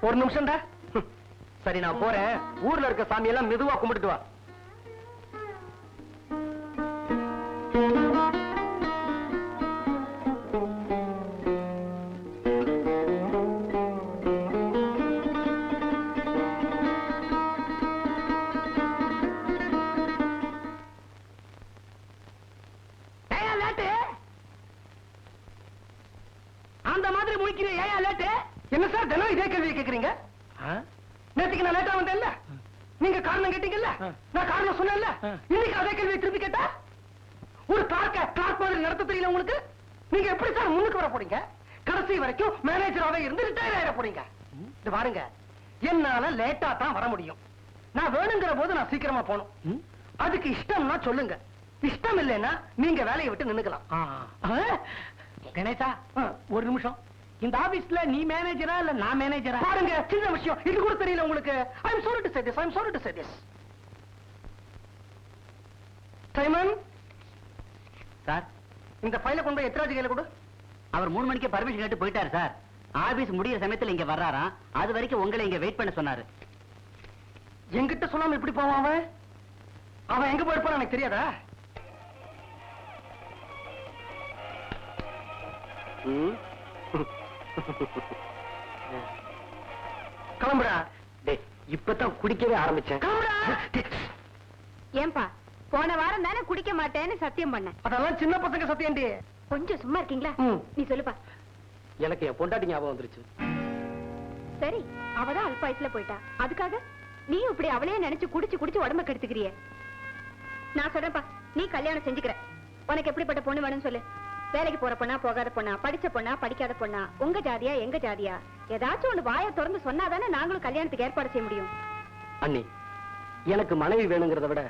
ஒரு நிமிஷம்டா. சரி நான் போறேன். ஊர்ல இருக்க சாமியெல்லாம் மெதுவா கும்பிட்டுட்டு வா. அந்த மாதிரி முடிக்கிறேன். ஏயா லேட்டு? என்ன சார் தினம் இதே கேள்வி கேக்குறீங்க? நேற்றுக்கு நான் லேட்டா வந்தேன்ல, நீங்க காரணம் கேட்டீங்கல்ல, நான் காரணம் சொன்னேன்ல, இன்னைக்கு அதே கேள்வியை திருப்பி கேட்டா ஒரு கிளார்க் மாதிரி நடத்த தெரியல உங்களுக்கு? நீங்க எப்படி சார் முன்னுக்கு வர போறீங்க? கடைசி வரைக்கும் மேனேஜராவே இருந்து ரிட்டையர் ஆயிட போறீங்க. இது பாருங்க, என்னால லேட்டா தான் வர முடியும். நான் வேணுங்கிற போது நான் சீக்கிரமா போகணும். அதுக்கு இஷ்டம்னா சொல்லுங்க, இஷ்டம் இல்லைன்னா நீங்க வேலையை விட்டு நின்னுக்கலாம். கணேசா ஒரு நிமிஷம். இந்த ஆபீஸ்ல நீ மேனேஜரா இல்ல நான் மேனேஜரா? பாருங்க, சின்ன விஷயம், இது கூட தெரியல உங்களுக்கு. I am sorry to say this. I am sorry to say this. Simon sir, இந்த ஃபைலை கொண்டு போய் எத்ராஜ் கையில கொடு. அவர் 3 மணிக்கு பர்மிஷன் கேட்டு போயிட்டாரு சார். ஆபீஸ் முடியிற சமயத்துல இங்க வர்றாராம். அது வரைக்கும் உங்களை இங்க வெயிட் பண்ண சொன்னாரு. என்கிட்ட சொல்லாம எப்படி போவான் அவன்? அவன் எங்க போயிருப்பான் எனக்கு தெரியாதா? கிளம்புடா. இப்பதான் குடிக்கவே ஆரம்பிச்சேன். ஏன்பா, போன வாரம் தானே குடிக்க மாட்டேன்னு சத்தியம் பண்ண. அதெல்லாம் சின்ன பசங்க சத்தியம்டி. கொஞ்சம் சும்மா இருக்கீங்களா? நீ சொல்லுப்பா. எனக்கு என் பொண்டாட்டி ஞாபகம் வந்துருச்சு. சரி, அவதான் அல்பாயுசுல போயிட்டா, அதுக்காக நீ இப்படி அவளையே நினைச்சு குடிச்சு குடிச்சு உடம்ப கெடுத்துக்கிறிய. நான் சொல்றேன்ப்பா, நீ கல்யாணம் செஞ்சுக்கிற. உனக்கு எப்படிப்பட்ட பொண்ணு வேணும்னு சொல்லு. வேலைக்கு போற பொண்ணா, போகாத பொண்ணா, படிச்ச பொண்ணா, படிக்காத பொண்ணா, உங்க ஜாதியா எங்க ஜாதியா, ஏதாச்சும் ஒண்ணு வாயை திறந்து சொன்னாதானே நாங்களும் கல்யாணத்துக்கு ஏற்பாடு செய்ய முடியும். அண்ணி, எனக்கு மனைவி வேணுங்கிறத விட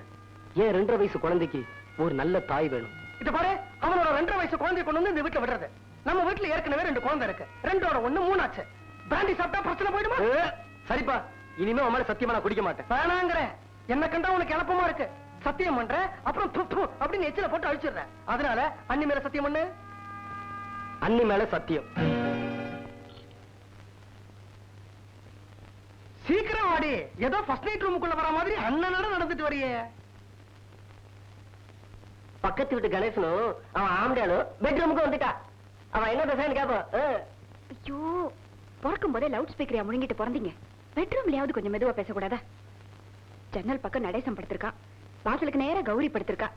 ஏன் 2.5 வயசு குழந்தைக்கு ஒரு நல்ல தாய் வேணும். இது பாரு, அவனோட 2.5 வயசு குழந்தைய கொண்டு வந்து இந்த வீட்டுல விடுறது. நம்ம வீட்டுல ஏற்கனவே 2 குழந்தை இருக்கு. 2ஓட 1 3 ஆச்சு. பிராண்டி சாப்பிட்டா பிரச்சனை போயிடுமா? சரிப்பா, இனிமே உன் மேல சத்தியமா நான் குடிக்க மாட்டேன். வேணாங்கிறேன். என்ன கண்டா உனக்கு இழப்பமா இருக்கு. சத்தியம் பண்ற, அப்புறம் அப்படின்னு எச்சில போட்டு அழிச்சிடுற. அதனால அண்ணி மேல சத்தியம் பண்ணு. அண்ணி மேல சத்தியம். சீக்கிரம் ஆடி. ஏதோ ஃபர்ஸ்ட் நைட் ரூமுக்குள்ள வர மாதிரி அண்ணனோட நடந்துட்டு வரியே. பக்கத்து வீட்டு கணேசனும் அவன் ஆம்டாலும் பெட்ரூமுக்கு வந்துட்டா. அவன் என்ன பேசுறான்னு கேட்பான். ஐயோ, பிறக்கும் போதே லவுட் ஸ்பீக்கரையா முழுங்கிட்டு பிறந்தீங்க. பெட்ரூம்லயாவது கொஞ்சம் மெதுவா பேசக்கூடாதா? ஜன்னல் பக்கம் நடேசம் படுத்திருக்கா, வாசலுக்கு நேரா கௌரி படுத்திருக்கா.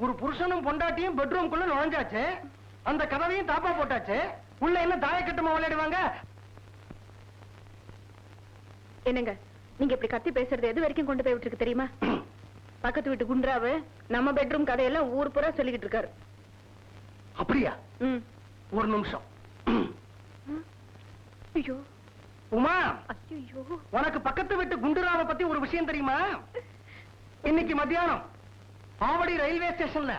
ஒரு புருஷனும் பொண்டாட்டியும் பெட்ரூம்குள்ள நுழைஞ்சாச்சு, அந்த கதவையும் தாப்பா போட்டாச்சு. உள்ள என்ன தாயக்கட்டுமா விளையாடுவாங்க? என்னங்க, நீங்க இப்படி கத்தி பேசுறது எது வரைக்கும் கொண்டு போய் விட்டுருக்கு தெரியுமா? பக்கத்து வீட்டு குன்றாவு நம்ம பெட்ரூம் கதையெல்லாம் ஊர் பூரா சொல்லிக்கிட்டு இருக்காரு. அப்படியா? ஒரு நிமிஷம். ஐயோ உமா, ஐயோ, உனக்கு பக்கத்து வீட்டு குண்டுராவை பத்தி ஒரு விஷயம் தெரியுமா? இன்னைக்கு மத்தியானம் ஆவடி ரயில்வே ஸ்டேஷன்ல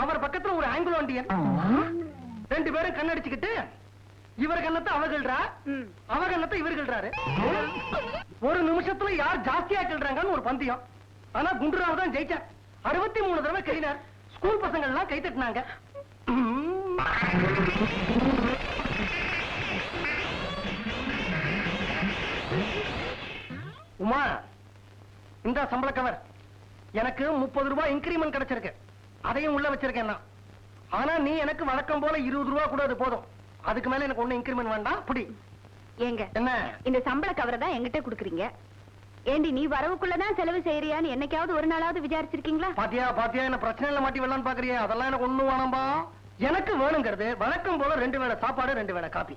அவர் பக்கத்துல ஒரு ஆங்கிலோ இண்டியன் 2 பேரும் கண்ணடிச்சுக்கிட்டு இவர் கண்ணத்தை அவகள்றா, அவ கண்ணத்தை இவர் கள்றாரு. ஒரு நிமிஷத்துல யார் ஜாஸ்தியா கள்றாங்கன்னு ஒரு பந்தயம். ஆனா குண்டுராவ் தான் ஜெயிச்சார். 63 தடவை கையினார். ஸ்கூல் பசங்க எல்லாம் கை தட்டினாங்க. உமா, இந்த சம்பள கவர் எனக்கு 30 ரூபாய் இன்கிரிமெண்ட் கிடைச்சிருக்கு. அதையும் உள்ள வச்சிருக்கேன். ஆனா நீ எனக்கு வழக்கம் போல 20 ரூபாய் கூட அது போதும். அதுக்கு மேல எனக்கு ஒண்ணு இன்கிரிமெண்ட் வேண்டாம். புடி. ஏங்க, என்ன இந்த சம்பள கவரை தான் என்கிட்ட குடுக்குறீங்க? ஏண்டி, நீ வரவுக்குள்ளதான் செலவு செய்யறியான்னு என்னைக்காவது ஒரு நாளாவது விசாரிச்சிருக்கீங்களா? பாத்தியா பாத்தியா, என்ன பிரச்சனையில மாட்டி வரலான்னு பாக்குறியா? அதெல்லாம் எனக்கு ஒண்ணும் வேணாம்பா. எனக்கு வேணுங்கிறது வழக்கம் போல 2 வேளை சாப்பாடு, 2 வேளை காபி.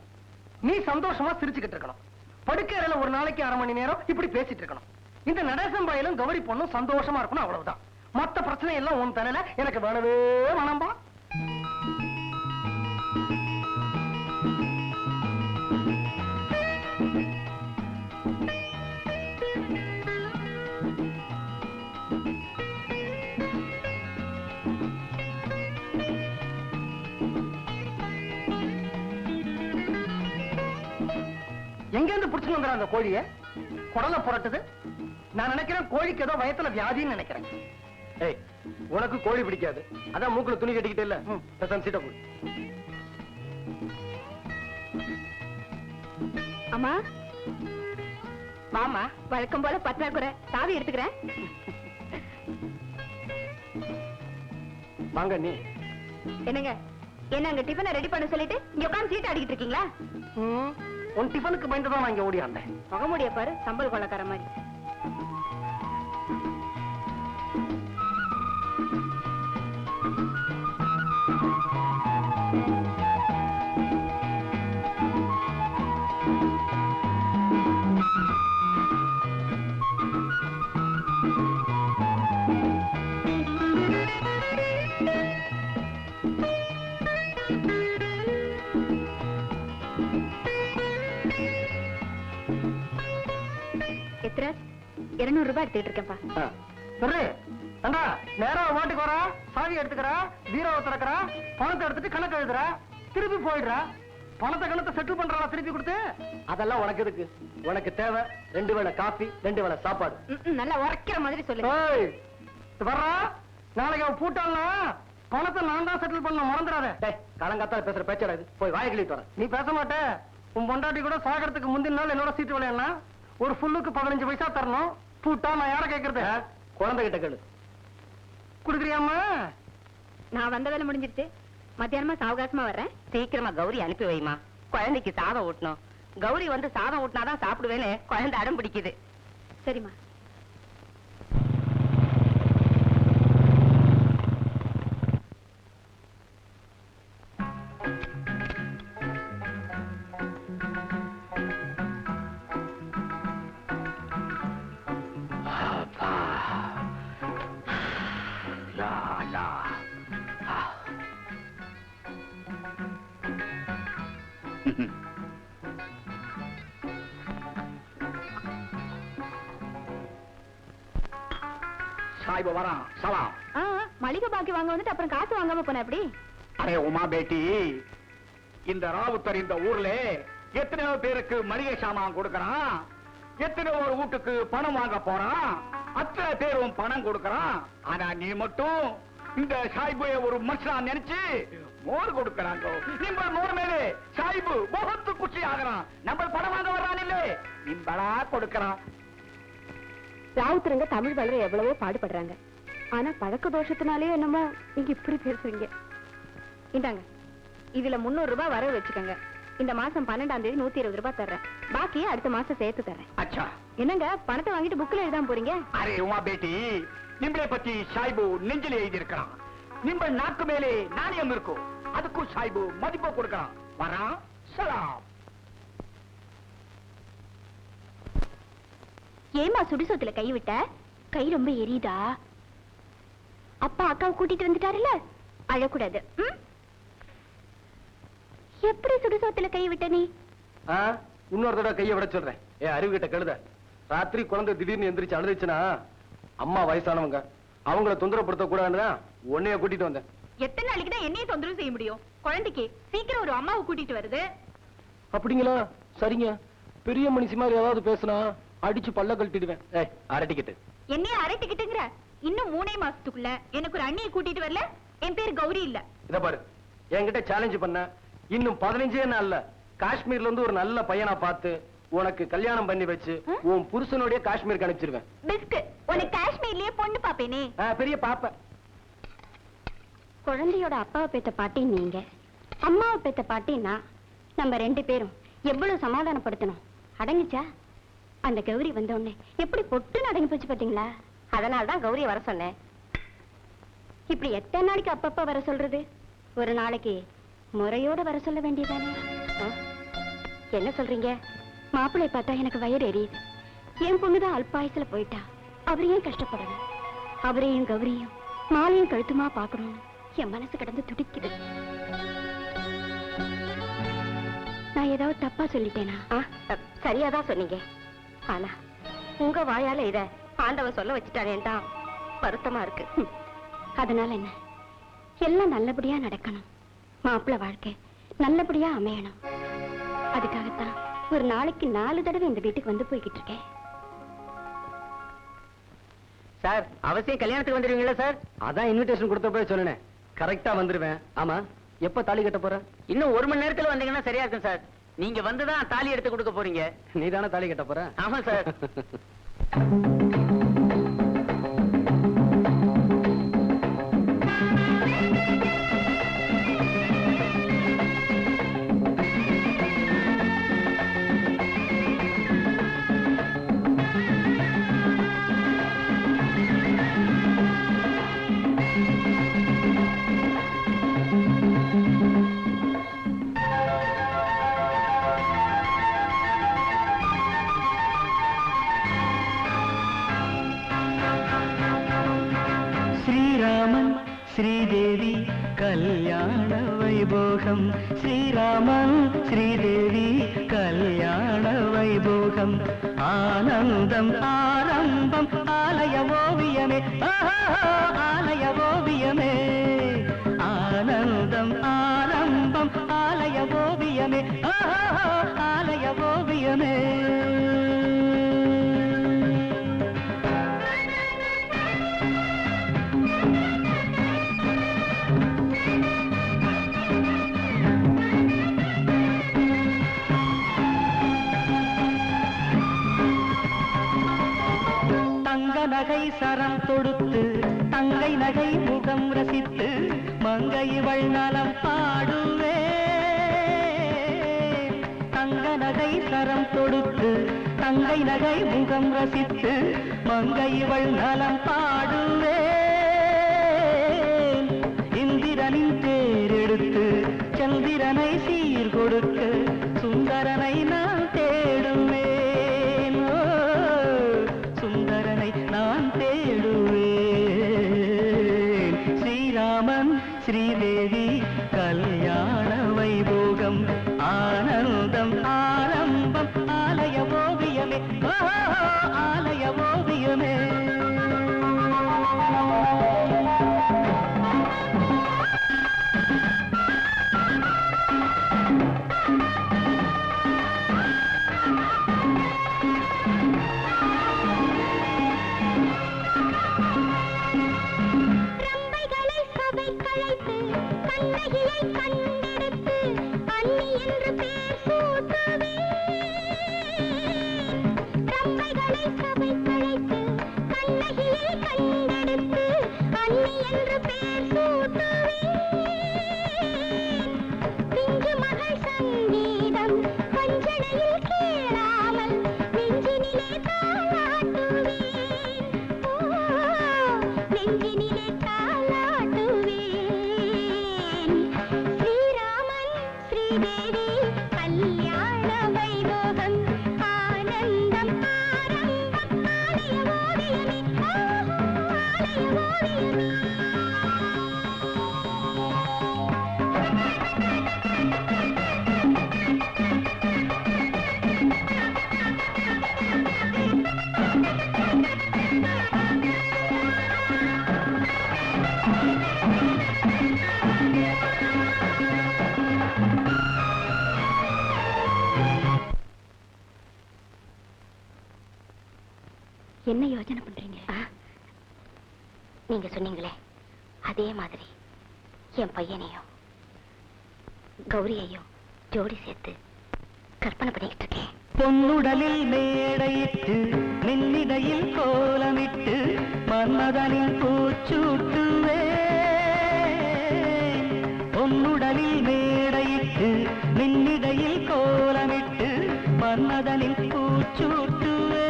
நீ சந்தோஷமா சிரிச்சுக்கிட்டு இருக்கணும். படுக்கையில ஒரு நாளைக்கு 1/2 மணி நேரம் இப்படி பேசிட்டு இருக்கணும். இந்த நடேசம் பாயிலும் கௌரி பொண்ணும் சந்தோஷமா இருக்கணும். அவ்வளவுதான். மத்த பிரச்சனை எல்லாம் உன் தலையில. எனக்கு வேணவே வேணாம்பா. எங்க இருந்து புடிச்சுட்டு வந்துற அந்த கோழிய? குடலை புரட்டுது. நான் நினைக்கிறேன் கோழிக்கு ஏதோ வயத்துல வியாதின்னு நினைக்கிறேன். ஏய், உனக்கு கோழி பிடிக்காது, அதான் மூக்குல துணி கட்டிக்கிட்டே இல்ல. சீட்டை போடு. அம்மா மாமா வழக்கம் போல பற்றாக்குறை சாவி எடுத்துக்கிறேன். வாங்க நீ. என்னங்க என்ன அங்க டிஃபனை ரெடி பண்ண சொல்லிட்டு இங்க உட்கார்ந்து சீட் ஆடிக்கிட்டு இருக்கீங்களா? உன் டிஃபனுக்கு பயந்துதான் நான் இங்க ஓடியாந்தேன். முகமுடிய பாரு, சம்பல் கொள்ளக்கார மாதிரி. எத்தனை 200 ரூபாய் எடுத்துட்டு இருக்கேன்ப்பா. சரி அண்டா நேரா மாட்டுக்கு வரா, சாவி எடுத்துக்கிறா, பீரோவை திறக்கிறா, பணத்தை எடுத்துட்டு கணக்கு எழுதுறா, திருப்பி போயிடுறா. பணத்தை கணத்தை செட்டில் பண்றா திருப்பி கொடுத்து. அதெல்லாம் உனக்கு எதுக்கு? உனக்கு தேவை 2 வேளை காபி, 2 வேளை சாப்பாடு. நல்லா உரைக்கிற மாதிரி சொல்லு. வர்றா, நாளைக்கு அவன் பூட்டாள்னா பணத்தை நான் தான் செட்டில் பண்ண, மறந்துடாத. காலங்காத்தால பேசுற பேச்சாடா இது, போய் வாயை கிளிட்டு வர. நீ பேச மாட்டே. உன் பொண்டாட்டி கூட சாகறதுக்கு முந்தின நாள் என்னோட சீட்டு விளையாடனா ஒரு ஃபுல்லுக்கு 15 பைசா தரணும். பூட்டா நான் யார கேட்கறது? குழந்தை கிட்ட கேளு. குடுக்குறியாமா? நான் வந்த வேலை முடிஞ்சிருச்சு. மத்தியானமா சாவகாசமா வர்றேன். சீக்கிரமா கௌரி அனுப்பி வைமா, குழந்தைக்கு சாதம் ஊட்டணும். கௌரி வந்து சாதம் ஊட்டினாதான் சாப்பிடுவேன்னு குழந்தை அடம் பிடிக்குது. சரிம்மா. சாய்பு வரான். சலாம். மளிகை பாக்கி வாங்க வந்துட்டு அப்புறம் காசு வாங்காம போன எப்படி? அரே உமா பேட்டி, இந்த ராவுத்தர் இந்த ஊர்ல எத்தனையோ பேருக்கு மளிகை சாமான் கொடுக்கறான், எத்தனையோ ஒரு வீட்டுக்கு பணம் வாங்க போறான், அத்தனை பேரும் பணம் கொடுக்கறான். ஆனா நீ மட்டும் இந்த சாய்பு ஒரு மனுஷன் நினைச்சு மோர் கொடுக்கறாங்க. நிம்ப மோர் மேலே சாய்பு முகத்து குச்சி ஆகிறான். நம்ம பணம் வாங்க வர்றான் இல்ல, நிம்பளா கொடுக்கறான். ராவுத்தருங்க தமிழ் வளர எவ்வளவோ பாடுபடுறாங்க. ஆனா பழக்க தோஷத்தினாலே என்னமோ நீங்க இப்படி பேசுறீங்க. இந்தாங்க, இதுல 300 ரூபாய் வரவு வச்சுக்கோங்க. இந்த மாசம் 12ஆம் தேதி 120 ரூபாய் தர்றேன். பாக்கியே அடுத்த மாசம் சேர்த்து தர்றேன். அச்சா, என்னங்க பணத்தை வாங்கிட்டு புக்ல எழுதாம போறீங்க? அரே உமா பேட்டி, நிம்பளை பத்தி சாய்பு நெஞ்சில எழுதி இருக்கிறான். நிம்பள் நாக்கு மேலே நாணயம் இருக்கும், அதுக்கும் சாய்பு மதிப்பு கொடுக்கறான். வரான். சலாம். ஏமா சுடுசோத்துல கை விட்ட? கை ரொம்ப எரியுதா? அப்பா அக்காவை கூட்டிட்டு வந்துட்டாருல்ல, அழக்கூடாது. எப்படி சுடுசோத்துல கை விட்ட நீ? இன்னொரு தடவை கையை விட சொல்றேன். அறிவு கிட்ட கழுத. ராத்திரி குழந்தை திடீர்னு எந்திரிச்சு அழுதுச்சுன்னா, அம்மா வயசானவங்க, அவங்கள தொந்தரப்படுத்த கூடாதுதான் உன்னைய கூட்டிட்டு வந்தேன். எத்தனை நாளைக்கு தான் என்னைய தொந்தரவு செய்ய முடியும்? குழந்தைக்கு சீக்கிரம் ஒரு அம்மாவை கூட்டிட்டு வருது. அப்படிங்களா? சரிங்க. பெரிய மனுஷி மாதிரி ஏதாவது பேசுனா அடிச்சு பல்ல கழட்டிடுவேன். அரட்டிக்கிட்டு என்னைய அரட்டிக்கிட்டுங்கிற? இன்னும் 3 மாசத்துக்குள்ள எனக்கு ஒரு அண்ணியை கூட்டிட்டு வரல, என் பேர் கௌரி இல்ல. இத பாரு, என்கிட்ட சேலஞ்ச் பண்ண இன்னும் 15 நாள்ல காஷ்மீர்ல இருந்து ஒரு நல்ல பையனா பார்த்து உனக்கு கல்யாணம் பண்ணி வச்சு உன் புருஷனுடைய காஷ்மீருக்கு அனுப்பிச்சிருவேன். பெஸ்ட். உனக்கு காஷ்மீர்லயே பொண்ணு பாப்பேனே. பெரிய பாப்ப. குழந்தையோட அப்பாவை பெத்த பாட்டி நீங்க, அம்மாவை பெத்த பாட்டி நான். நம்ம 2 பேரும் எவ்வளவு சமாதானப்படுத்தணும். அடங்குச்சா? அந்த கௌரி வந்த உடனே எப்படி பொட்டுன்னு அடங்கி போச்சு பாத்தீங்களா? அதனாலதான் கௌரிய வர சொன்னேன். இப்படி எத்தனை நாளைக்கு அப்பப்ப வர சொல்றது? ஒரு நாளைக்கு முறையோட வர சொல்ல வேண்டியதானே? என்ன சொல்றீங்க? மாப்பிள்ளை பார்த்தா எனக்கு வயிறு எரியுது. என் பொண்ணுதான் அல்பாயசுல போயிட்டா. அவர் ஏன் கஷ்டப்படணும்? அவரையும் கௌரியும் மாலையும் கழுத்துமா பாக்கணும்னு என் மனசு கிடந்து துடிக்குது. நான் ஏதாவது தப்பா சொல்லிட்டேனா? சரியாதான் சொன்னீங்க. ஆனா உங்க வாயால இத ஆண்டவன் சொல்ல வச்சுட்டானேன்னு தான் வருத்தமா இருக்கு. அதனால என்ன, எல்லாம் நல்லபடியா நடக்கணும். மாப்பிள்ளை வாழ்க்கை நல்லபடியா அமையணும். அதுக்காகத்தான் ஒரு நாளைக்கு 4 தடவை இந்த வீட்டுக்கு வந்து போய்கிட்டு இருக்கேன். சார், அவசியம் கல்யாணத்துக்கு வந்துருவீங்களா சார்? அதான் இன்விடேஷன் கொடுத்தப்ப சொன்னேன். கரெக்டா வந்துருவேன். ஆமா, எப்ப தாலி கட்ட போற? இன்னும் 1 மணி நேரத்துல வந்தீங்கன்னா சரியா இருக்கும் சார். நீங்க வந்துதான் தாலி எடுத்து கொடுக்க போறீங்க. நீ தானே தாலி கட்ட போற? ஆமா சார். ஸ்ரீராமன் ஸ்ரீதேவி கல்யாண வைபோகம், ஸ்ரீராமன் ஸ்ரீதேவி கல்யாண வைபோகம், ஆனந்தம் ஆரம்பம் ஆலய ஓவியமே, ஆலய ஓவியமே, ஆனந்தம் ஆரம்பம் ஆலய ஓவியமே, ஆலய ஓவியமே. தங்க நகை சரம் தொடுத்து தங்கை நகை முகம் ரசித்து மங்கை இவள் நலம் பாடுவே, தங்க நகை சரம் தொடுத்து தங்கை நகை முகம் ரசித்து மங்கை இவள் நலம் பாடுவே, இந்திரனின் தேரெடுத்து சந்திரனை சீர் கொடுக்க சுந்தரனை நான் தேடுவேன், சுந்தரனை நான் தேடுவேன். ஸ்ரீராமன் ஸ்ரீதேவி கல்யாண வைபோகம், ஆனந்தம் ஆரம்பம் ஆலய ஓவியமே, ஆலய ஓவியமே. என்ன யோசனை பண்றீங்க? நீங்க சொன்னீங்களே அதே மாதிரி என் பையனையும் கௌரியையும் ஜோடி சேர்த்து கற்பனை பண்ணிட்டு இருக்கேன். பொன்னுடலில் மேடையிட்டு நின்னிடையில் கோலமிட்டு மன்மதனின் பூச்சூட்டுவே, பொன்னுடலில் மேடையிட்டு நின்னிடையில் கோலமிட்டு மன்மதனின் பூச்சூட்டுவே,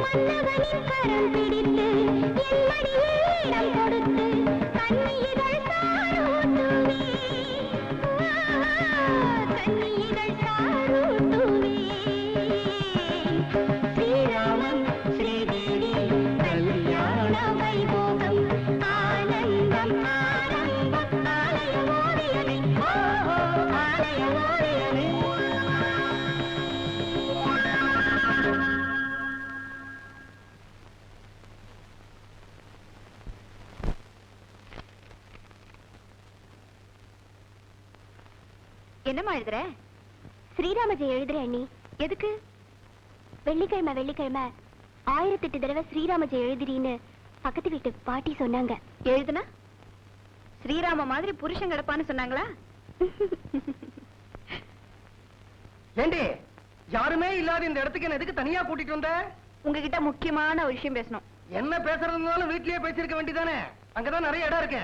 மன்னவனின் கரம் பிடித்து என் மடியில் இடம் கொடுத்து கண்ணீர்கள் சாரூட்டுவே, கண்ணீர்கள் சாரூட்டுவே. ஸ்ரீராமன் ஸ்ரீதேவி கல்யாண வைபோகம், ஆனந்தம் ஆரம்பம் ஆலய ஓவியமே, ஆலய ஓவியமே. என்னம்மா எழுதுற? ஸ்ரீராம ஜெயம் எழுதுறேன் அண்ணி. எதுக்கு? வெள்ளிக்கிழமை வெள்ளிக்கிழமை 1008 தடவை ஸ்ரீராம ஜெயம் எழுதுறீன்னு பக்கத்து வீட்டு பாட்டி சொன்னாங்க. எழுதுனா ஸ்ரீராம மாதிரி புருஷன் கிடப்பான்னு சொன்னாங்களா? ஏண்டி யாருமே இல்லாத இந்த இடத்துக்கு என்ன எதுக்கு தனியா கூட்டிட்டு வந்த? உங்ககிட்ட முக்கியமான ஒரு விஷயம் பேசணும். என்ன பேசுறதுனாலும் வீட்லயே பேசிருக்க வேண்டியதானே? அங்கதான் நிறைய இடம் இருக்கு.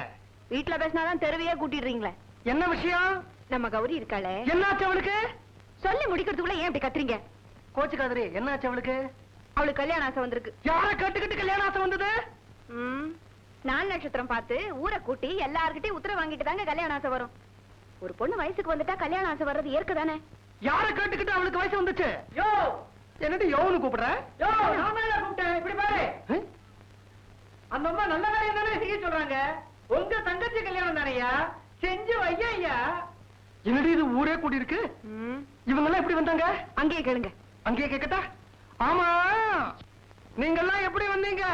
வீட்டுல பேசினாதான் தெருவையே கூட்டிடுறீங்களே. என்ன விஷயம்? நம்ம கௌரி இருக்காளே, என்னாச்சு அவளுக்கு? சொல்லி முடிக்கிறதுக்குள்ள ஏன் இப்படி கத்துறீங்க? கோச்சுக்காதரி, என்னாச்சு அவளுக்கு? அவளுக்கு கல்யாண ஆசை வந்திருக்கு. யார கேட்டுக்கிட்டு கல்யாண ஆசை வந்தது? 4 நட்சத்திரம் பார்த்து ஊரை கூட்டி எல்லார்கிட்டயும் உத்தரவு வாங்கிட்டு தாங்க கல்யாண ஆசை வரும். ஒரு பொண்ணு வயசுக்கு வந்துட்டா கல்யாண ஆசை வர்றது ஏற்கதானே. யார கேட்டுக்கிட்டு அவளுக்கு வயசு வந்துச்சு? யோ, என்னடி யோன்னு கூப்பிடுற? யோ, நான் தான் கூப்பிட்டேன். இப்படி பாரு. அந்த அம்மா நல்ல காரியம் தானே செய்ய சொல்றாங்க. உங்க தங்கச்சி கல்யாணம் தானையா? செஞ்சு வையா ஐயா. என்னடி இது ஊரே கூடி இருக்கு? இவங்க எல்லாம் எப்படி வந்தாங்க? அங்கேயே கேளுங்க. அங்கேயே கேட்கட்டா? ஆமா, நீங்க எல்லாம் எப்படி வந்தீங்க?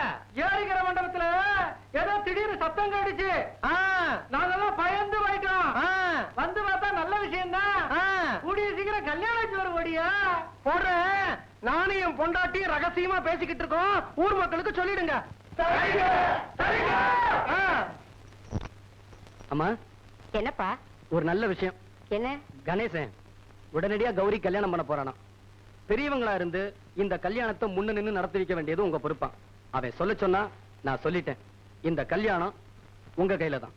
ஏறிக்கிற மண்டபத்துல ஏதோ திடீர்னு சத்தம் கேட்டுச்சு. நாங்கெல்லாம் பயந்து போயிட்டோம். வந்து பார்த்தா நல்ல விஷயம் தான். கூடிய சீக்கிரம் கல்யாணம் வர ஓடியா போடுறேன். நானும் என் பொண்டாட்டியும் ரகசியமா பேசிக்கிட்டு இருக்கோம். ஊர் மக்களுக்கு சொல்லிடுங்க. அம்மா, என்னப்பா? ஒரு நல்ல விஷயம். என்ன? கணேசன் உடனடியா கௌரி கல்யாணம் பண்ண போறானா. பெரியவங்களா இருந்து இந்த கல்யாணத்தை முன்ன நின்னு நடத்தி வைக்க வேண்டியது உங்க பொறுப்பான். அவன் சொல்ல சொன்னா நான் சொல்லிட்டேன். இந்த கல்யாணம் உங்க கையில தான்.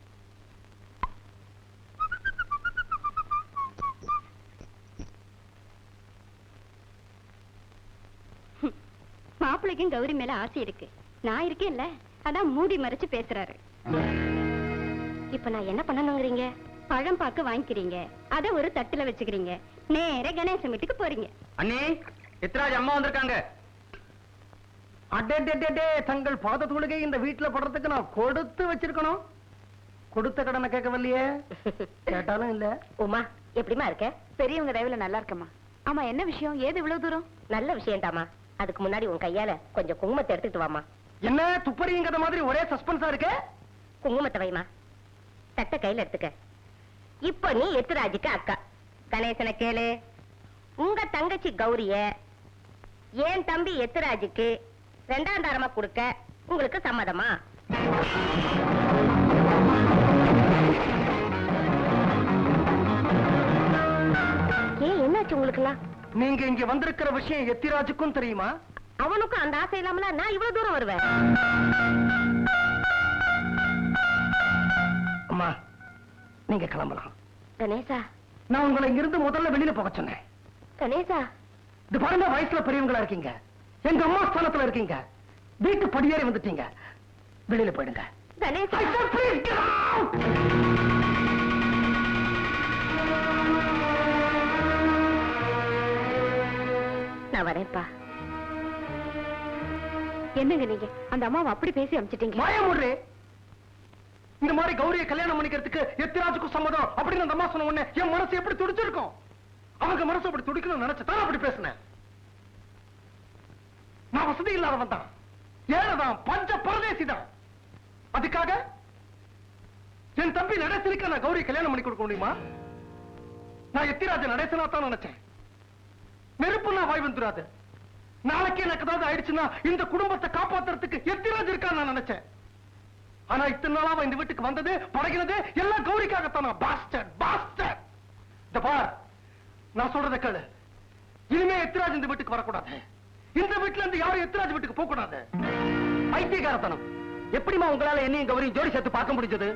மாப்பிள்ளைக்கும் கௌரி மேல ஆசை இருக்கு. நான் இருக்கேன்ல, அதான் மூடி மறைச்சு பேசுறாரு. இப்ப நான் என்ன பண்ணணுங்கிறீங்க? பழம் பாக்கு வாங்கிக்கிறீங்க, அத ஒரு தட்டுல வச்சுக்கிறீங்க, நேர கணேசன் வீட்டுக்கு போறீங்க. அண்ணி, சித்ராஜ் அம்மா வந்திருக்காங்க. அடே, தங்கள் பாத தொழுகை இந்த வீட்டுல படுறதுக்கு நான் கொடுத்து வச்சிருக்கணும். கொடுத்த கடனை கேட்கவில்லையே. கேட்டாலும் இல்ல. உமா, எப்படிமா இருக்க? பெரியவங்க தயவுல நல்லா இருக்கமா. ஆமா, என்ன விஷயம்? ஏது இவ்வளவு தூரம்? நல்ல விஷயம்டாமா. அதுக்கு முன்னாடி உன் கையால கொஞ்சம் குங்குமத்தை எடுத்துட்டு வாமா. என்ன துப்பறிங்கிற மாதிரி ஒரே சஸ்பென்ஸா இருக்கு? குங்குமத்தை வைமா. தட்டை கையில எடுத்துக்க. இப்ப நீ எத்துராஜுக்கு அக்கா. கணேசனை கேளு. உங்க தங்கச்சி கௌரிய என் தம்பி எத்துராஜுக்கு 2ஆம் தாரமா கொடுக்க உங்களுக்கு சம்மதமா? ஏன், என்னாச்சு உங்களுக்குலாம்? நீங்க இங்க வந்திருக்கிற விஷயம் எத்திராஜுக்கும் தெரியுமா? அவனுக்கும் அந்த ஆசை இல்லாமல நான் இவ்வளவு தூரம் வருவேன். அம்மா, நீங்க கிளம்பலாம். கணேசா, நான் உங்களை இங்கிருந்து முதல்ல வெளியில போக சொன்னேன். கணேசா, இது பாருங்க, வயசுல பெரியவங்களா இருக்கீங்க, எங்க அம்மா ஸ்தானத்துல இருக்கீங்க, வீட்டு படியேறி வந்துட்டீங்க. வெளியில போயிடுங்க. Ganesha. I said, please get out! நான் வரேன்ப்பா. என்னங்க நீங்க அந்த அம்மாவை அப்படி பேசி அனுப்பிச்சிட்டீங்க? மாயமுடுறே, இந்த மாதிரி கௌரியை கல்யாணம் பண்ணிக்கிறதுக்கு எத்திராஜுக்கும் சம்மதம் அப்படின்னு அந்த அம்மா சொன்ன உடனே என் மனசு எப்படி துடிச்சிருக்கும்? அவங்க மனசு அப்படி துடிக்கணும்னு நினைச்சுதான் அப்படி பேசினேன். நான் வசதி இல்லாதவன் தான், ஏழைதான், பஞ்ச பரதேசி தான். அதுக்காக என் தம்பி நடேசனுக்கு நான் கௌரி கல்யாணம் பண்ணி கொடுக்க முடியுமா? நான் எத்திராஜ நடேசனா தான் நினைச்சேன். நெருப்பு நான் வாய் வந்துடாது. நாளைக்கு எனக்கு ஏதாவது ஆயிடுச்சுன்னா இந்த குடும்பத்தை காப்பாத்துறதுக்கு எத்திராஜ் இருக்கான்னு நான் நினைச்சேன். ஆனா இத்தனை நாளா இந்த வீட்டுக்கு வந்தது, பழகினது எல்லாம் கௌரிக்காகத்தான். Pastor pastor. இந்த பார், நான் சொல்றத கேளு. இனிமே எத்திராஜ் இந்த வீட்டுக்கு வரக்கூடாது. இந்த வீட்டுல இருந்து யாரும் எத்திராஜ் வீட்டுக்கு போக கூடாது. பைத்தியக்காரத்தனம். எப்படிமா உங்களால என்னையும் கௌரியும் ஜோடி சேர்த்து பார்க்க முடிஞ்சது?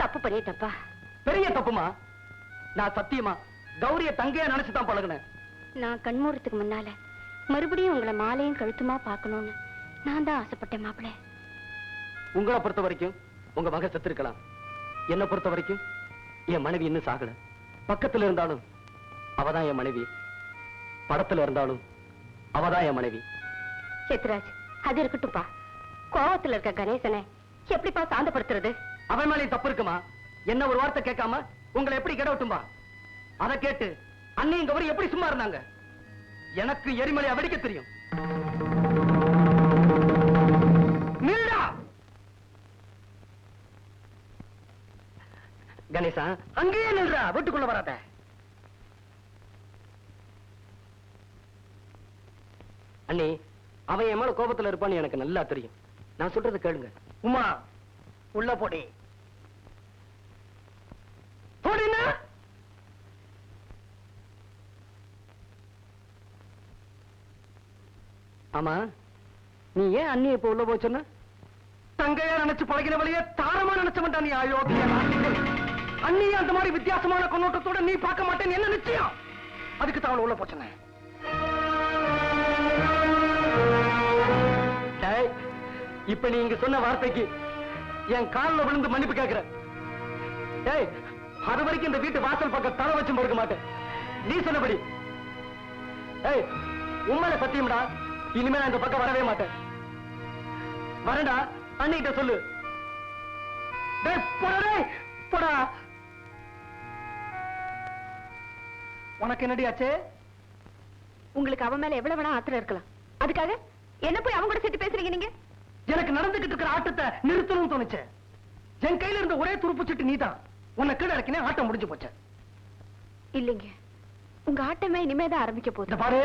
தப்பு பண்ணிட்டப்பா. பெரிய தப்புமா. நான் சத்தியமா கௌரிய தங்கையா நினைச்சுதான் பழகுனேன். நான் கண்மூறத்துக்கு முன்னால மறுபடியும் உங்களை மாலையும் கழுத்துமா பார்க்கணும்னு நான் தான் ஆசைப்பட்டேன் மாப்பிள்ளை. உங்களை பொறுத்த வரைக்கும் உங்க மக செத்திருக்கலாம். என்ன பொறுத்த வரைக்கும் என் மனைவி இன்னும் சாகல. பக்கத்துல இருந்தாலும் அவதான் என் மனைவி, படத்துல இருந்தாலும் அவதான் என் மனைவி. எத்ராஜ், அது இருக்கட்டும்பா. கோவத்துல இருக்க கணேசனை எப்படிப்பா சாந்தப்படுத்துறது? அவன் மேலேயும் தப்பு இருக்குமா? என்ன ஒரு வார்த்தை கேட்காம உங்களை எப்படி கிடவட்டும்பா? அதை கேட்டு அன்னையும் கௌரி எப்படி சும்மா இருந்தாங்க? எனக்கு எரிமலையா வெடிக்க தெரியும். நில்டா கணேசா, அங்கேயே நில்றா, வீட்டுக்குள்ள வராத. அண்ணி, அவன் என் மேல கோபத்துல இருப்பான்னு எனக்கு நல்லா தெரியும். நான் சொல்றது கேளுங்க. உமா, உள்ள போடி. போடினா ஆமா நீ ஏன் அண்ணியை இப்ப உள்ள போச்சுன்னா தங்கையா நினைச்சு பழகின வழிய தாரமா நினைச்சவன்டா நீ அயோக்கிய நாட்டிகள். அண்ணியும் அந்த மாதிரி வித்தியாசமான கண்ணோட்டத்தோட நீ பார்க்க மாட்டேன்னு என்ன நிச்சயம்? அதுக்கு தான் அவளை உள்ள போச்சுன. இப்ப நீ இங்க சொன்ன வார்த்தைக்கு என் காலில் விழுந்து மன்னிப்பு கேட்கிறேன். ஏய், அது வரைக்கும் இந்த வீட்டு வாசல் பக்கம் தலை வச்சும் படுக்க மாட்டேன். நீ சொன்னபடி. ஏய், உண்மையில சத்தியம்டா, இனிமே நான் இந்த பக்கம் வரவே மாட்டேன். வரேன்டா, அண்ணிட்ட சொல்லு. டேய், போடா டேய், போடா. உனக்கு என்னடி ஆச்சு? உங்களுக்கு அவன் மேல எவ்வளவு வேணா ஆத்திரம் இருக்கலாம். அதுக்காக என்ன போய் அவங்க கூட சேர்த்து பேசுறீங்க நீங்க? எனக்கு நடந்துகிட்டு இருக்கிற ஆட்டத்தை நிறுத்தணும்னு தோணுச்சு. என் கையில இருந்த ஒரே துருப்பு சீட்டு நீதான். உன்னை கீழே இறக்கினே, ஆட்டம் முடிஞ்சு போச்சு. இல்லைங்க, உங்க ஆட்டமே இனிமேதான் ஆரம்பிக்க இந்த போகுது. பாரு,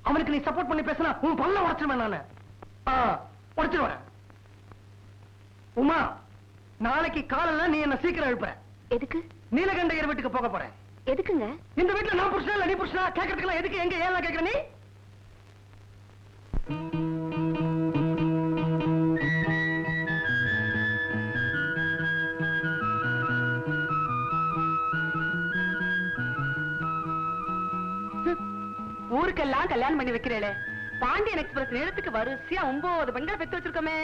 அவனுக்கு நீ சப்போர்ட் பண்ணி பேசினா உன் பல்ல உடைச்சிருவேன் நானு. உடைச்சிருவேன். உமா, நாளைக்கு காலையில நீ என்ன சீக்கிரம் எழுப்புற. எதுக்கு? நீலகண்டையர் வீட்டுக்கு போக போறேன். எதுக்குங்க? இந்த வீட்டுல நான் புருஷனா இல்ல நீ புருஷனா கேட்கறதுக்கெல்லாம் எதுக்கு எங்க ஏன் கேட்கற நீ? ஊருக்கெல்லாம் கல்யாணம் பண்ணி வைக்கிறேளே, பாண்டியன் எக்ஸ்பிரஸ் நேரத்துக்கு வரிசையா 9 பெண்களை பெத்து வச்சிருக்கோமே,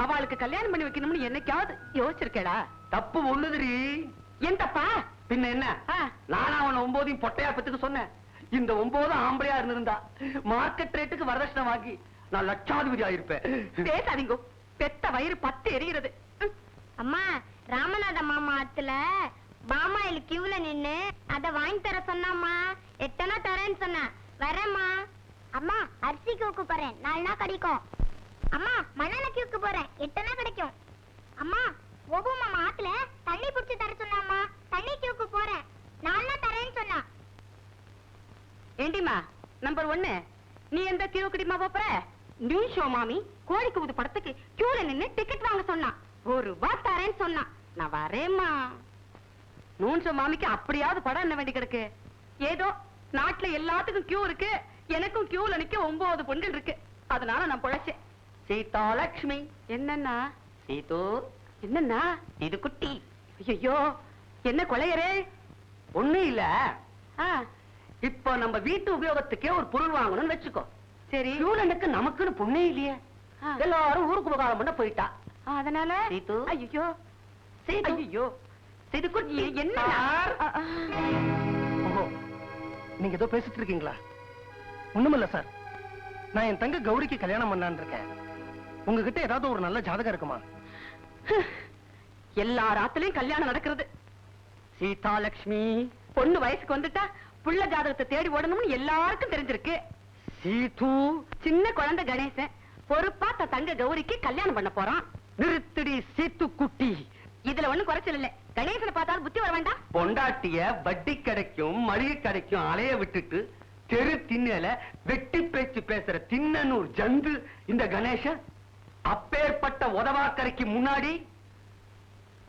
அவளுக்கு கல்யாணம் பண்ணி வைக்கணும்னு என்னைக்காவது யோசிச்சிருக்கேடா? தப்பு ஒண்ணுதுரி. என் தப்பா? பின்ன என்ன? நானா அவன 9 பொட்டையா பெத்துக்க சொன்னேன். இந்த 9 ஆம்பளையா இருந்திருந்தா மார்க்கெட் ரேட்டுக்கு வரதட்சணை வாங்கி நான் லட்சாதிபதி ஆயிருப்பேன். பேசாதீங்க, பெத்த வயிறு 10 எரிகிறது. அம்மா, ராமநாத மாமா ஆத்துல பாமாயில் கியூல நின்னு அத வாங்கி தர சொன்னாம்மா. எட்டனா தரேன்னு சொன்ன. வரேம்மா. அம்மா, அரிசி கியூக்கு போறேன், 4 நாள் கிடைக்கும். அம்மா, மண்ணெண்ணெய் கியூக்கு போறேன், 8 நாள் கிடைக்கும். அம்மா, ஒபு மாமா ஆத்துல தண்ணி புடிச்சு தர சொன்னாம்மா. தண்ணி கியூக்கு போறேன், 4 நாள் தரேன்னு சொன்னா. ஏண்டிமா, நம்பர் 1, நீ எந்த கியூ கிடிமா போற? நியூ ஷோ மாமி கோழிக்கு ஊது படத்துக்கு கியூல நின்னு டிக்கெட் வாங்க சொன்னா. ₹1 தரேன்னு சொன்னா. நான் வரேம்மா. நூன் ஷோ மாமிக்கு அப்படியாவது படம் என்ன வேண்டி கிடக்கு? ஏதோ நாட்டுல எல்லாத்துக்கும் கியூ இருக்கு, எனக்கும் கியூல நிக்க 9 பொண்கள் இருக்கு. அதனால நான் பொழைச்சேன். சீதா லட்சுமி. என்னன்னா? சீது. என்னன்னா? இது குட்டி. ஐயோ, என்ன கொலையரே? ஒண்ணு இல்ல. ஆ, இப்ப நம்ம வீட்டு உபயோகத்துக்கே ஒரு பொருள் வாங்கணும்னு வச்சுக்கோ. சரி. இவளுக்கு நமக்குன்னு பொண்ணே இல்லையே. ஆ. எல்லாரும் ஊருக்கு உபகாரம் பண்ண போயிட்டா. அதனால சீது. ஐயோ, சீது. ஐயோ, சீது குட்டி. என்ன? சார். ஓஹோ, நீங்க ஏதோ பேசிட்டு இருக்கீங்களா? ஒண்ணுமில்ல சார், நான் என் தங்க கௌரிக்கு கல்யாணம் பண்ணான்னு இருக்கேன். உங்ககிட்ட ஏதாவது ஒரு நல்ல ஜாதகம் இருக்குமா? எல்லா ராத்திலையும் கல்யாணம் நடக்கிறது. சீதா லட்சுமி. பொண்ணு வயசுக்கு வந்துட்டா புள்ள ஜாதகத்தை தேடி ஓடணும்னு எல்லாருக்கும் தெரிஞ்சிருக்கு. சீது. சின்ன குழந்தை கணேசன் பொறுப்பா தங்க கௌரிக்கு கல்யாணம் பண்ண போறான். நிறுத்தடி சீத்து குட்டி. இதுல ஒண்ணும் குறைச்சல் இல்ல. கணேசனை பார்த்தாலும் புத்தி வர வேண்டாம். பொண்டாட்டிய வட்டி கிடைக்கும் மளிகை கிடைக்கும் அலைய விட்டுட்டு தெரு திண்ணல வெட்டி பேச்சு பேசுற தின்னூர் ஜந்து இந்த கணேசன். அப்பேற்பட்ட உதவாக்கரைக்கு முன்னாடி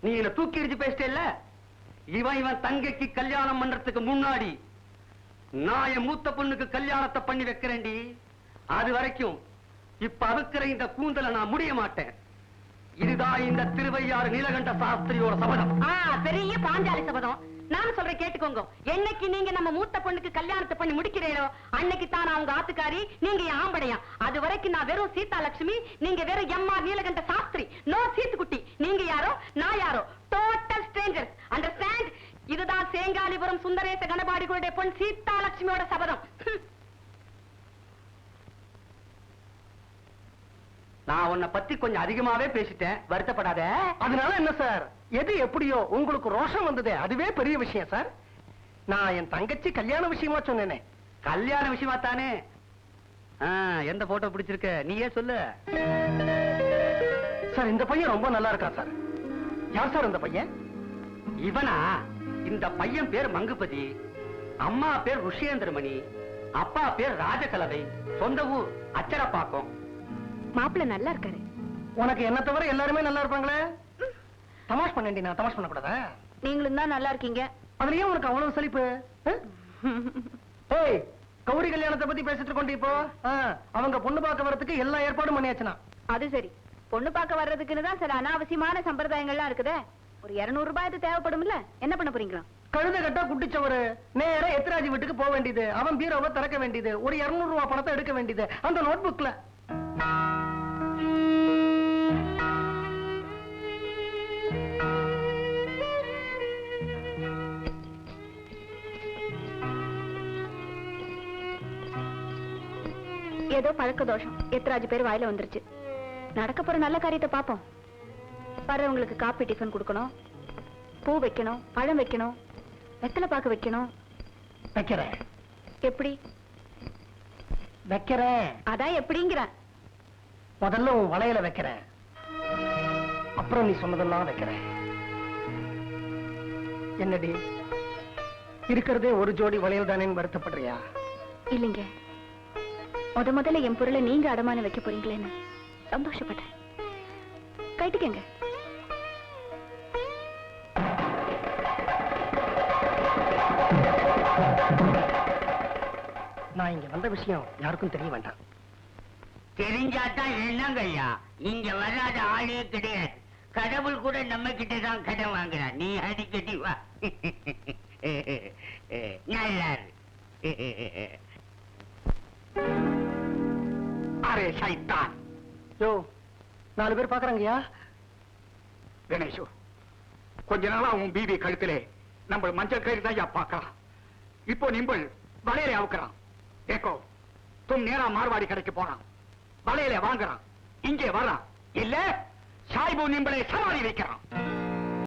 நீ என்ன தூக்கி எறிஞ்சு பேசிட்டேல்ல, இவன் தங்கைக்கு கல்யாணம் பண்றதுக்கு முன்னாடி நான் என் மூத்த பொண்ணுக்கு கல்யாணத்தை பண்ணி வைக்கிறேன்டி. அது வரைக்கும் இப்ப அவுக்கிற இந்த கூந்தல நான் முடிய மாட்டேன். இதுதான் இந்த திருவையாறு நீலகண்ட சாஸ்திரியோட சபதம். பெரிய பாஞ்சாலி சபதம். நான் சொல்றேன் கேட்டுக்கோங்க. என்னைக்கு நீங்க நம்ம மூத்த பொண்ணுக்கு கல்யாணத்தை பண்ணி முடிக்கிறீங்களோ அன்னைக்கு தான் அவங்க ஆத்துக்காரி, நீங்க ஆம்படையா. அது வரைக்கும் நான் வெறும் சீதா லட்சுமி, நீங்க வெறும் எம்ஆர் நீலகண்ட சாஸ்திரி. நோ சீத்துக்குட்டி. நீங்க யாரோ நான் யாரோ, டோட்டல் ஸ்ட்ரேஞ்சர்ஸ். அண்டர்ஸ்டாண்ட்? இதுதான் சேங்காலிபுரம் சுந்தரேச கணபாடிகளுடைய பொன் சீதா லட்சுமியோட சபதம். நான் உன்னை பத்தி கொஞ்சம் அதிகமாவே பேசிட்டேன், வருத்தப்படாத. அதனால என்ன சார், எது எப்படியோ உங்களுக்கு ரோஷம் வந்ததே அதுவே பெரிய விஷயம் சார். நான் என் தங்கச்சி கல்யாண விஷயமா சொன்னேனே. கல்யாண விஷயமா தானே? எந்த போட்டோ பிடிச்சிருக்க நீயே சொல்லு. சார், இந்த பையன் ரொம்ப நல்லா இருக்கான் சார். யார் சார் இந்த பையன்? இவனா? இந்த பையன் பேர் மங்குபதி, அம்மா பேர் ருஷேந்திரமணி, அப்பா பேர் ராஜகலவை, சொந்த ஊர் அச்சரப்பாக்கம். மாப்பிள்ள நல்லா இருக்காரு. உனக்கு என்ன தவிர எல்லாருமே நல்லா இருப்பாங்களே. தமாஷ் பண்ணேன்டி, நான் தமாஷ் பண்ணக்கூடாதா? நீங்களும் தான் நல்லா இருக்கீங்க. அதுலயே உனக்கு அவ்வளவு சலிப்பு? ஏய், கௌரி கல்யாணத்தை பத்தி பேசிட்டு இருக்கோம் இப்போ. அவங்க பொண்ணு பார்க்க வரதுக்கு எல்லா ஏற்பாடும் பண்ணியாச்சுனா. அது சரி, பொண்ணு பார்க்க வர்றதுக்குன்னு தான் சில அனாவசியமான சம்பிரதாயங்கள்லாம் இருக்குதே. ஒரு 200 ரூபாய் இது தேவைப்படும்ல, என்ன பண்ண போறீங்களா? கழுத கட்டா குட்டிச்சவரு நேரா எத்திராஜி வீட்டுக்கு போக வேண்டியது, அவன் பீரோவை திறக்க வேண்டியது, ஒரு 200 ரூபாய் பணத்தை எடுக்க வேண்டியது அந்த நோட்புக்ல. ஏதோ பழக்க தோஷம் எத்தராஜ் பேர் வாயில வந்துருச்சு. நடக்க போற நல்ல காரியத்தை பாப்போம். வர்றவங்களுக்கு காப்பி டிஃபன் கொடுக்கணும், பூ வைக்கணும், பழம் வைக்கணும், வெத்தலை பாக்கு வைக்கணும். வைக்கிறேன். எப்படி வைக்கிறேன்? அதான் எப்படிங்கிற. முதல்ல உன் வளையல வைக்கிறேன், அப்புறம் நீ சொன்னதெல்லாம் வைக்கிறேன். என்னடி இருக்கிறதே ஒரு ஜோடி வளையல் தானேன்னு வருத்தப்படுறியா? இல்லைங்க, முதல்ல என் பொருளை நீங்க அடமானம் வைக்க போறீங்களேன்னு சந்தோஷப்பட்டேன். கைட்டுக்கங்க. நான் இங்க வந்த விஷயம் யாருக்கும் தெரிய வேண்டாம். தெரிஞ்சாதான் என்னங்க ஐயா, இங்க வராத ஆளே கிடையாது. கடவுள் கூட நம்ம கிட்ட தான் கடன் வாங்குறான். நீ அடிக்கடி வா. நல்லா அரே சைத்தான். யோ, 4 பேர் பாக்குறாங்கய்யா. கணேஷு, கொஞ்ச நாளா உன் பீவி கழுத்திலே நம்ம மஞ்சள் கயிறு தான் பாக்கலாம். இப்போ நிம்பள் வளையலை அவுக்கிறான். ஏக்கோ தும் நேரா மார்வாடி கடைக்கு போறான், வளையலை வாங்குறான், இங்கே வர்றான். இல்ல சாய்பு நிம்பளை சமாளி வைக்கிறான்.